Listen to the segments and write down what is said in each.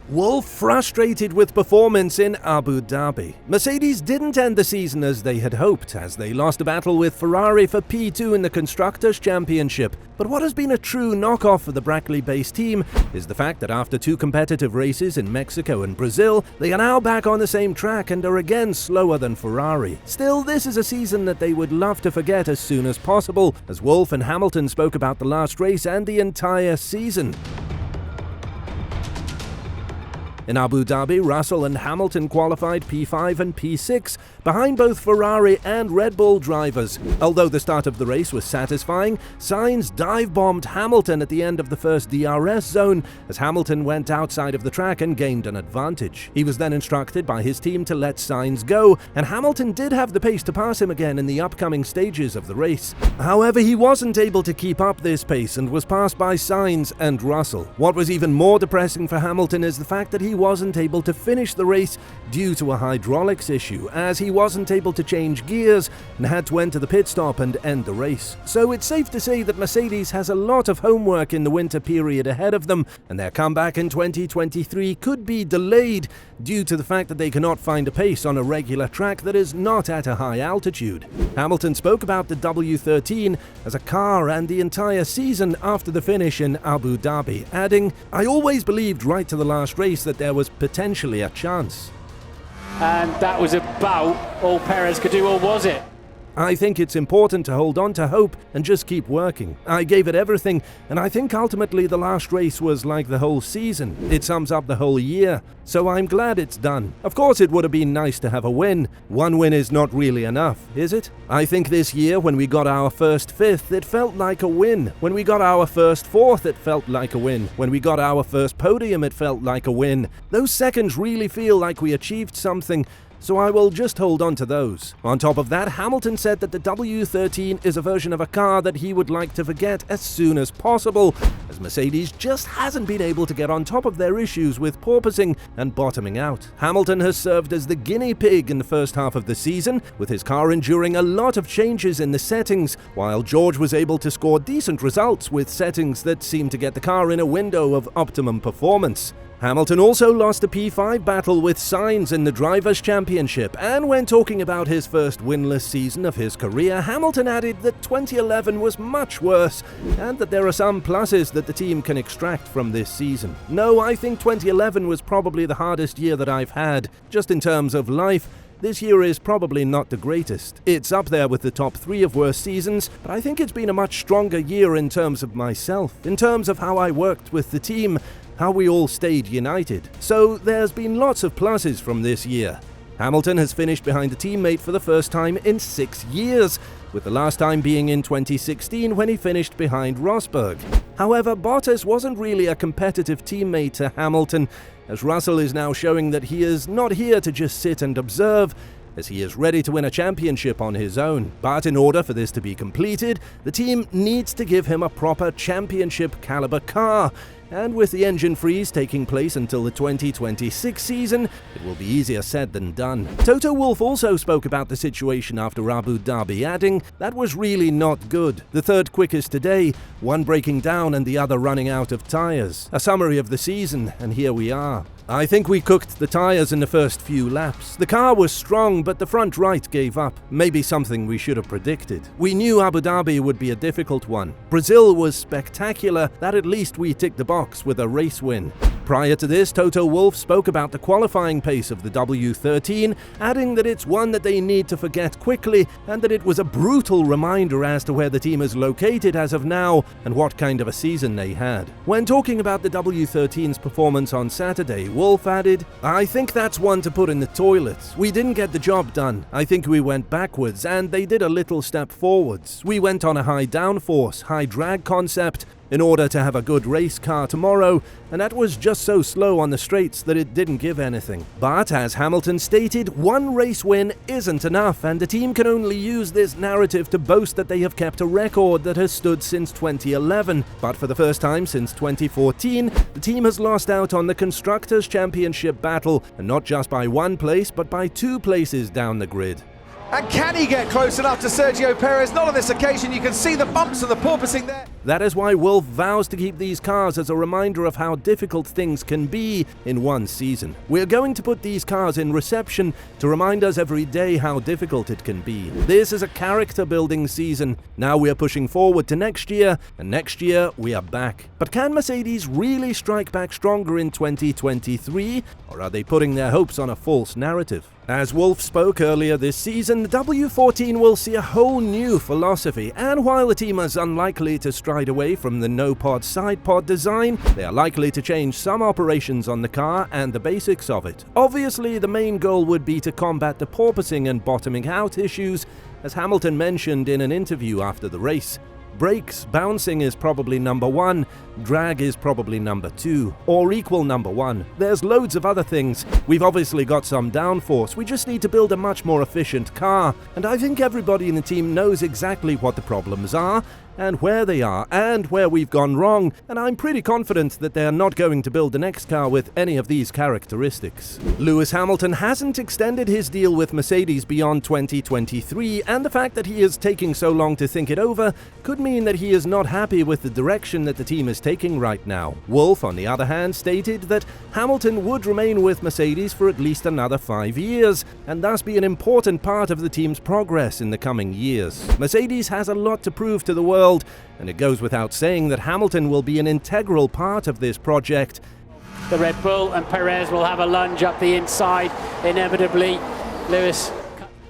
Wolff frustrated with performance in Abu Dhabi. Mercedes didn't end the season as they had hoped, as they lost a battle with Ferrari for P2 in the Constructors' Championship. But what has been a true knockoff for the Brackley-based team is the fact that after two competitive races in Mexico and Brazil, they are now back on the same track and are again slower than Ferrari. Still, this is a season that they would love to forget as soon as possible, as Wolff and Hamilton spoke about the last race and the entire season. In Abu Dhabi, Russell and Hamilton qualified P5 and P6, behind both Ferrari and Red Bull drivers. Although the start of the race was satisfying, Sainz dive-bombed Hamilton at the end of the first DRS zone as Hamilton went outside of the track and gained an advantage. He was then instructed by his team to let Sainz go, and Hamilton did have the pace to pass him again in the upcoming stages of the race. However, he wasn't able to keep up this pace and was passed by Sainz and Russell. What was even more depressing for Hamilton is the fact that he wasn't able to finish the race due to a hydraulics issue, as he wasn't able to change gears and had to enter the pit stop and end the race. So it's safe to say that Mercedes has a lot of homework in the winter period ahead of them, and their comeback in 2023 could be delayed due to the fact that they cannot find a pace on a regular track that is not at a high altitude. Hamilton spoke about the W13 as a car and the entire season after the finish in Abu Dhabi, adding, "I always believed right to the last race that there was potentially a chance. And that was about all Perez could do, or was it? I think it's important to hold on to hope and just keep working. I gave it everything, and I think ultimately the last race was like the whole season. It sums up the whole year, so I'm glad it's done. Of course it would have been nice to have a win. One win is not really enough, is it? I think this year when we got our first fifth, it felt like a win. When we got our first fourth, it felt like a win. When we got our first podium, it felt like a win. Those seconds really feel like we achieved something, so I will just hold on to those." On top of that, Hamilton said that the W13 is a version of a car that he would like to forget as soon as possible, as Mercedes just hasn't been able to get on top of their issues with porpoising and bottoming out. Hamilton has served as the guinea pig in the first half of the season, with his car enduring a lot of changes in the settings, while George was able to score decent results with settings that seemed to get the car in a window of optimum performance. Hamilton also lost a P5 battle with Sainz in the Drivers' Championship, and when talking about his first winless season of his career, Hamilton added that 2011 was much worse, and that there are some pluses that the team can extract from this season. No, I think 2011 was probably the hardest year that I've had. Just in terms of life, this year is probably not the greatest. It's up there with the top 3 of worst seasons, but I think it's been a much stronger year in terms of myself, in terms of how I worked with the team, how we all stayed united. So there's been lots of pluses from this year. Hamilton has finished behind a teammate for the first time in 6 years, with the last time being in 2016 when he finished behind Rosberg. However, Bottas wasn't really a competitive teammate to Hamilton, as Russell is now showing that he is not here to just sit and observe, as he is ready to win a championship on his own. But in order for this to be completed, the team needs to give him a proper championship caliber car, and with the engine freeze taking place until the 2026 season, it will be easier said than done. Toto Wolff also spoke about the situation after Abu Dhabi, adding, "That was really not good. The third quickest today, one breaking down and the other running out of tyres. A summary of the season, and here we are. I think we cooked the tyres in the first few laps. The car was strong, but the front right gave up. Maybe something we should have predicted. We knew Abu Dhabi would be a difficult one. Brazil was spectacular. That at least we ticked the box with a race win." Prior to this, Toto Wolff spoke about the qualifying pace of the W13, adding that it's one that they need to forget quickly, and that it was a brutal reminder as to where the team is located as of now and what kind of a season they had. When talking about the W13's performance on Saturday, Wolff added, "I think that's one to put in the toilet. We didn't get the job done. I think we went backwards, and they did a little step forwards. We went on a high downforce, high drag concept, in order to have a good race car tomorrow, and that was just so slow on the straights that it didn't give anything." But as Hamilton stated, one race win isn't enough, and the team can only use this narrative to boast that they have kept a record that has stood since 2011. But for the first time since 2014, the team has lost out on the Constructors' Championship battle, and not just by 1 place, but by 2 places down the grid. And can he get close enough to Sergio Perez? Not on this occasion. You can see the bumps and the porpoising there. That is why Wolff vows to keep these cars as a reminder of how difficult things can be in one season. We're going to put these cars in reception to remind us every day how difficult it can be. This is a character-building season. Now we're pushing forward to next year, and next year we are back. But can Mercedes really strike back stronger in 2023, or are they putting their hopes on a false narrative? As Wolff spoke earlier this season, the W14 will see a whole new philosophy, and while the team is unlikely to stride away from the no-pod side-pod design, they are likely to change some operations on the car and the basics of it. Obviously, the main goal would be to combat the porpoising and bottoming out issues, as Hamilton mentioned in an interview after the race. Brakes, bouncing is probably number 1, drag is probably number 2, or equal number 1. There's loads of other things. We've obviously got some downforce, we just need to build a much more efficient car, and I think everybody in the team knows exactly what the problems are, and where they are, and where we've gone wrong, and I'm pretty confident that they are not going to build the next car with any of these characteristics. Lewis Hamilton hasn't extended his deal with Mercedes beyond 2023, and the fact that he is taking so long to think it over could mean that he is not happy with the direction that the team is taking right now. Wolff, on the other hand, stated that Hamilton would remain with Mercedes for at least another 5 years, and thus be an important part of the team's progress in the coming years. Mercedes has a lot to prove to the world, and it goes without saying that Hamilton will be an integral part of this project. The Red Bull and Perez will have a lunge up the inside, inevitably. Lewis.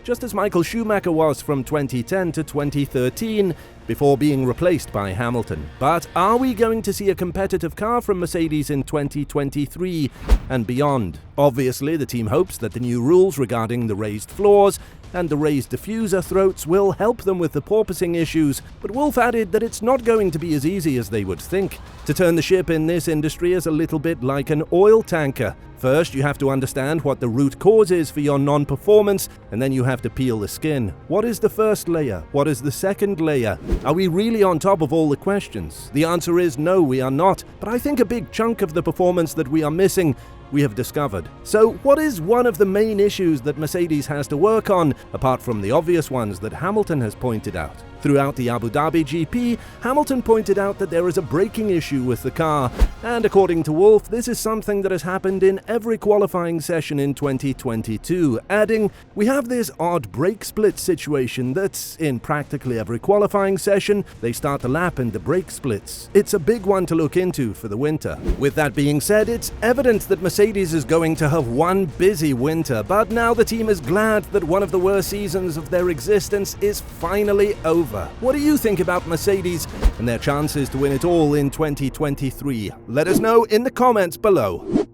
Just as Michael Schumacher was from 2010 to 2013, before being replaced by Hamilton. But are we going to see a competitive car from Mercedes in 2023 and beyond? Obviously, the team hopes that the new rules regarding the raised floors and the raised diffuser throats will help them with the porpoising issues, but Wolff added that it's not going to be as easy as they would think. To turn the ship in this industry is a little bit like an oil tanker. First, you have to understand what the root cause is for your non-performance, and then you have to peel the skin. What is the first layer? What is the second layer? Are we really on top of all the questions? The answer is no, we are not, but I think a big chunk of the performance that we are missing we have discovered. So what is one of the main issues that Mercedes has to work on, apart from the obvious ones that Hamilton has pointed out? Throughout the Abu Dhabi GP, Hamilton pointed out that there is a braking issue with the car, and according to Wolff, this is something that has happened in every qualifying session in 2022, adding, "We have this odd brake split situation that's in practically every qualifying session, they start the lap and the brake splits. It's a big one to look into for the winter." With that being said, it's evident that Mercedes is going to have one busy winter, but now the team is glad that one of the worst seasons of their existence is finally over. What do you think about Mercedes and their chances to win it all in 2023? Let us know in the comments below.